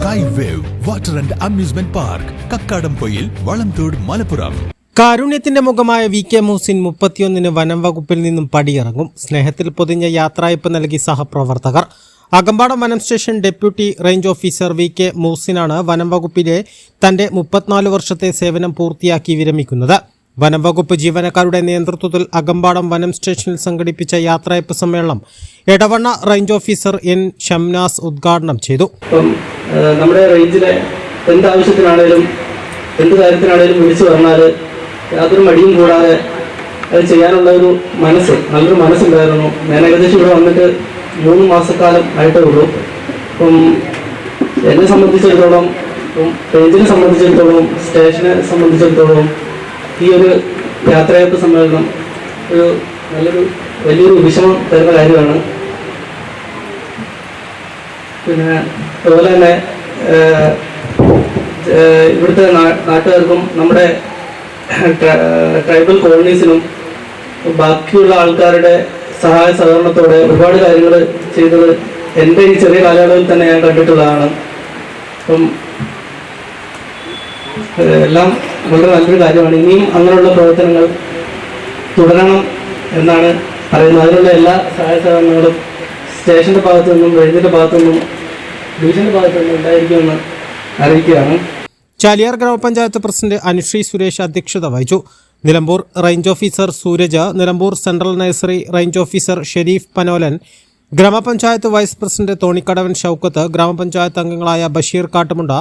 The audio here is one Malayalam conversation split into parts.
Sky wave water and amusement park, Kakkadampoyil, Valamthode, Malappuram. കാരുണ്യത്തിന്റെ മുഖമായ VK മുഹ്സിൻ 31-ന് വനം വകുപ്പിൽ നിന്നും പടിയിറങ്ങും. സ്നേഹത്തിൽ പൊതിഞ്ഞ യാത്രയയപ്പ് നൽകി സഹപ്രവർത്തകർ. അകമ്പാടം വനം station deputy range officer VK മുഹ്സിനാണ് വനം വകുപ്പിലെ തന്റെ 34 വർഷത്തെ സേവനം പൂർത്തിയാക്കി വിരമിക്കുന്നത്. വനം വകുപ്പ് ജീവനക്കാരുടെ നേതൃത്വത്തിൽ അകമ്പാടം വനം സ്റ്റേഷനിൽ സംഘടിപ്പിച്ച യാത്രയയപ്പ് സമ്മേളനം Edavanna range officer N. Shamnas ഉദ്ഘാടനം ചെയ്തു. നമ്മുടെ റേഞ്ചിലെ എന്താവശ്യത്തിനാണേലും എന്ത് കാര്യത്തിനാണേലും വിളിച്ചു പറഞ്ഞാൽ യാതൊരു മടിയും കൂടാതെ അത് ചെയ്യാനുള്ള ഒരു നല്ലൊരു മനസ്സുണ്ടായിരുന്നു. ഞാൻ ഏകദേശം ഇവിടെ വന്നിട്ട് 3 മാസക്കാലം ആയിട്ടേ ഉള്ളൂ. എന്നെ സംബന്ധിച്ചിടത്തോളം, റേഞ്ചിനെ സംബന്ധിച്ചിടത്തോളം, സ്റ്റേഷനെ സംബന്ധിച്ചിടത്തോളം ഈ ഒരു യാത്രയയപ്പ് സമ്മേളനം ഒരു വലിയൊരു വിഷമം തരുന്ന കാര്യമാണ്. പിന്നെ അതുപോലെ തന്നെ ഇവിടുത്തെ നാട്ടുകാർക്കും നമ്മുടെ ട്രൈബൽ കോളനീസിനും ബാക്കിയുള്ള ആൾക്കാരുടെ സഹായ സഹകരണത്തോടെ ഒരുപാട് കാര്യങ്ങൾ ചെയ്തത് എൻ്റെ ഈ ചെറിയ കാലയളവിൽ തന്നെ ഞാൻ കണ്ടിട്ടുള്ളതാണ്. എല്ലാം വളരെ നല്ലൊരു കാര്യമാണ്. ഇനിയും അങ്ങനെയുള്ള പ്രവർത്തനങ്ങൾ തുടരണം എന്നാണ് പറയുന്നത്. അതിനുള്ള എല്ലാ സഹായ സഹകരണങ്ങളും സ്റ്റേഷൻ്റെ ഭാഗത്തു നിന്നും, റേഞ്ചിൻ്റെ ഭാഗത്തു നിന്നും, ഡിവിഷൻ്റെ ഭാഗത്തു നിന്നും ഉണ്ടായിരിക്കുമെന്ന് അറിയിക്കുകയാണ്. ചാലിയാർ ഗ്രാമപഞ്ചായത്ത് പ്രസിഡന്റ് അനുശ്രീ സുരേഷ് അധ്യക്ഷത വഹിച്ചു. Nilambur range officer Sooraj, Nilambur central nursery range officer Sharif Panolan, grama panchayat vice president Thonikkadavan Shoukath, grama panchayat അംഗങ്ങളായ Basheer Kattumunda,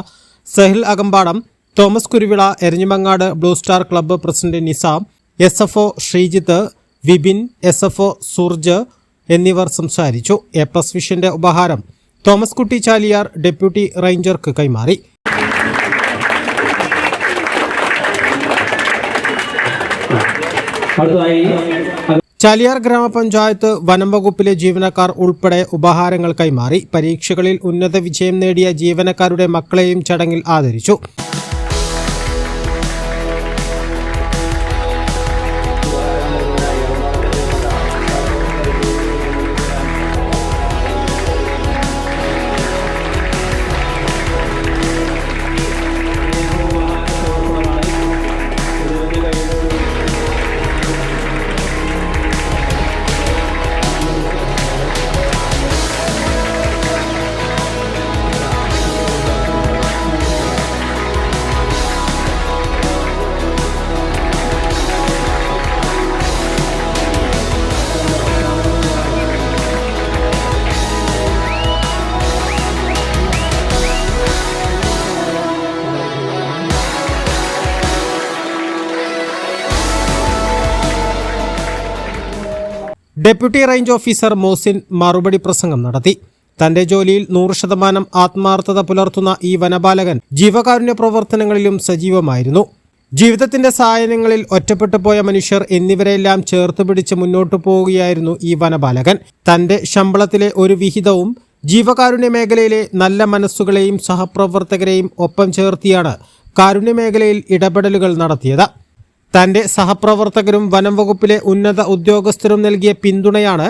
Sahil Akampadam, Thomas Kuruvila, Eranhimangad blue star club president Nizam, SFO Sreejith, Vipin, SFO Surj എന്നിവർ സംസാരിച്ചു. A+ വിഷന്റെ ഉപഹാരം തോമസ് കുട്ടി ചാലിയാർ ഡെപ്യൂട്ടി റേഞ്ചർക്ക് കൈമാറി. ചാലിയാർ ഗ്രാമപഞ്ചായത്ത് വനം വകുപ്പിലെ ജീവനക്കാർ ഉൾപ്പെടെ ഉപഹാരങ്ങൾ കൈമാറി. പരീക്ഷകളിൽ ഉന്നത വിജയം നേടിയ ജീവനക്കാരുടെ മക്കളെയും ചടങ്ങിൽ ആദരിച്ചു. ഡെപ്യൂട്ടി റേഞ്ച് ഓഫീസർ മുഹ്സിൻ മറുപടി പ്രസംഗം നടത്തി. തന്റെ ജോലിയിൽ 100% ആത്മാർത്ഥത പുലർത്തുന്ന ഈ വനപാലകൻ ജീവകാരുണ്യ പ്രവർത്തനങ്ങളിലും സജീവമായിരുന്നു. ജീവിതത്തിന്റെ സായാഹ്നങ്ങളിൽ ഒറ്റപ്പെട്ടു പോയ മനുഷ്യർ എന്നിവരെല്ലാം ചേർത്ത് പിടിച്ച് മുന്നോട്ടു പോവുകയായിരുന്നു ഈ വനപാലകൻ. തന്റെ ശമ്പളത്തിലെ ഒരു വിഹിതവും ജീവകാരുണ്യ മേഖലയിലെ നല്ല മനസ്സുകളെയും സഹപ്രവർത്തകരെയും ഒപ്പം ചേർത്തിയാണ് കാരുണ്യ മേഖലയിൽ ഇടപെടലുകൾ നടത്തിയത്. തന്റെ സഹപ്രവർത്തകരും വനം വകുപ്പിലെ ഉന്നത ഉദ്യോഗസ്ഥരും നൽകിയ പിന്തുണയാണ്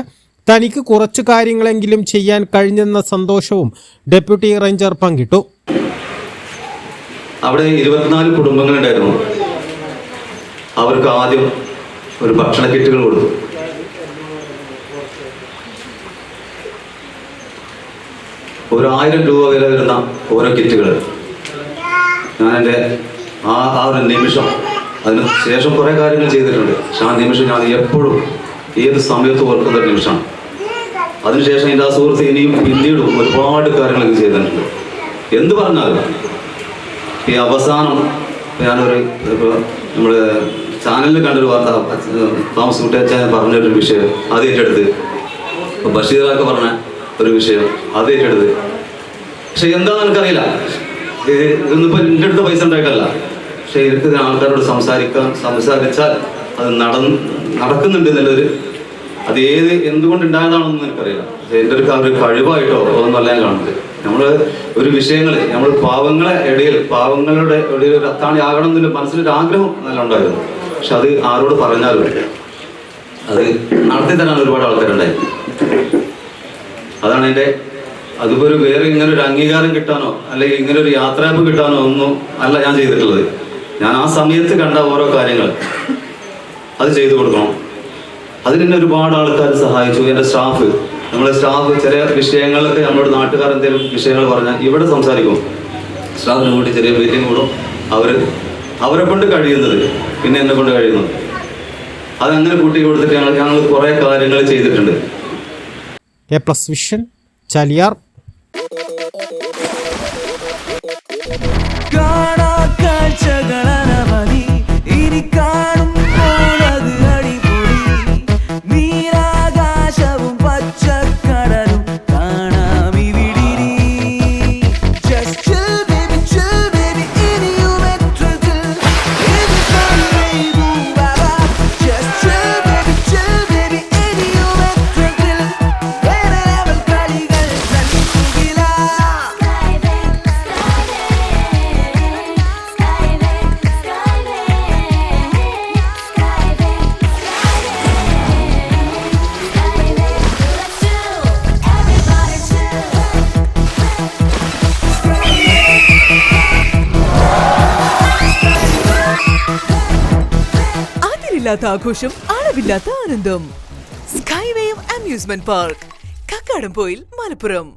തനിക്ക് കുറച്ചു കാര്യങ്ങളെങ്കിലും ചെയ്യാൻ കഴിഞ്ഞെന്ന സന്തോഷവും ഡെപ്യൂട്ടി റേഞ്ചർ പങ്കിട്ടു. അവിടെ 24 കുടുംബങ്ങളുണ്ടായിരുന്നു. അവർക്ക് ആദ്യം ഒരു ഭക്ഷണ കിറ്റുകൾ കൊടുത്തു. ₹1000 വില വരുന്ന ഓരോ കിറ്റുകൾ. ഞാൻ എൻ്റെ ആ ഒരു നിമിഷം, അതിന് ശേഷം കുറേ കാര്യങ്ങൾ ചെയ്തിട്ടുണ്ട്. പക്ഷെ ആ നിമിഷം ഞാൻ എപ്പോഴും ഏത് സമയത്തും ഓർക്കുന്ന ഒരു നിമിഷമാണ്. അതിനുശേഷം എൻ്റെ ആ സുഹൃത്ത് ഇനിയും പിന്നീടും ഒരുപാട് കാര്യങ്ങൾ ചെയ്തിട്ടുണ്ട്. എന്ത് പറഞ്ഞാലും ഈ അവസാനം ഞാനൊരു നമ്മൾ ചാനലിൽ കണ്ടൊരു വാർത്ത, തോമസ് കുട്ടിയച്ചാൻ പറഞ്ഞൊരു വിഷയം അത് ഏറ്റെടുത്ത്, ബഷീറൊക്കെ പറഞ്ഞ ഒരു വിഷയം അത് ഏറ്റെടുത്ത്. പക്ഷെ എന്താണെന്ന് എനിക്കറിയില്ല. ഇന്നിപ്പോൾ എൻ്റെ അടുത്ത് പൈസ ഉണ്ടായിട്ടല്ല, പക്ഷെ എനിക്ക് ആൾക്കാരോട് സംസാരിച്ചാൽ അത് നടക്കുന്നുണ്ട് എന്നുള്ളൊരു, അത് എന്തുകൊണ്ടുണ്ടായതാണെന്ന് എനിക്കറിയില്ല. പക്ഷെ എൻ്റെ ഒരു കഴിവായിട്ടോ ഒന്നല്ല ഞാൻ കാണുന്നത്. നമ്മൾ ഒരു വിഷയങ്ങൾ, നമ്മൾ പാവങ്ങളുടെ ഇടയിൽ ഒരു അത്താണി ആകണം എന്നുള്ള മനസ്സിലൊരു ആഗ്രഹം നല്ല ഉണ്ടായിരുന്നു. പക്ഷെ അത് ആരോട് പറഞ്ഞാലും അത് നടത്തി തരാൻ ഒരുപാട് ആൾക്കാരുണ്ടായി. അതാണ് എൻ്റെ അതിപ്പോൾ വേറെ ഇങ്ങനെ ഒരു അംഗീകാരം കിട്ടാനോ അല്ലെങ്കിൽ ഇങ്ങനെ ഒരു യാത്രാപ്പ് കിട്ടാനോ ഒന്നും അല്ല ഞാൻ ചെയ്തിട്ടുള്ളത്. ഞാൻ ആ സമയത്ത് കണ്ട ഓരോ കാര്യങ്ങൾ അത് ചെയ്തു കൊടുക്കണം. അതിനെന്നെ ഒരുപാട് ആൾക്കാർ സഹായിച്ചു. എൻ്റെ സ്റ്റാഫ്, നമ്മളെ സ്റ്റാഫ് ചില വിഷയങ്ങളൊക്കെ നമ്മളോട് നാട്ടുകാർ എന്തെങ്കിലും വിഷയങ്ങൾ പറഞ്ഞാൽ ഇവിടെ സംസാരിക്കും. സ്റ്റാഫിന് കൂടി ചെറിയ മീറ്റിംഗ് കൂടും. അവരെ കൊണ്ട് കഴിയുന്നത് പിന്നെ എന്നെ കൊണ്ട് കഴിയുന്നത് അതങ്ങനെ കൂട്ടി കൊടുത്തിട്ട് ഞങ്ങൾ കുറേ കാര്യങ്ങൾ ചെയ്തിട്ടുണ്ട്. A+ vision Chaliyar. ആഘോഷം, അളവില്ലാത്ത ആനന്ദം. Skywave amusement park, Kakkadampoyil, Malappuram.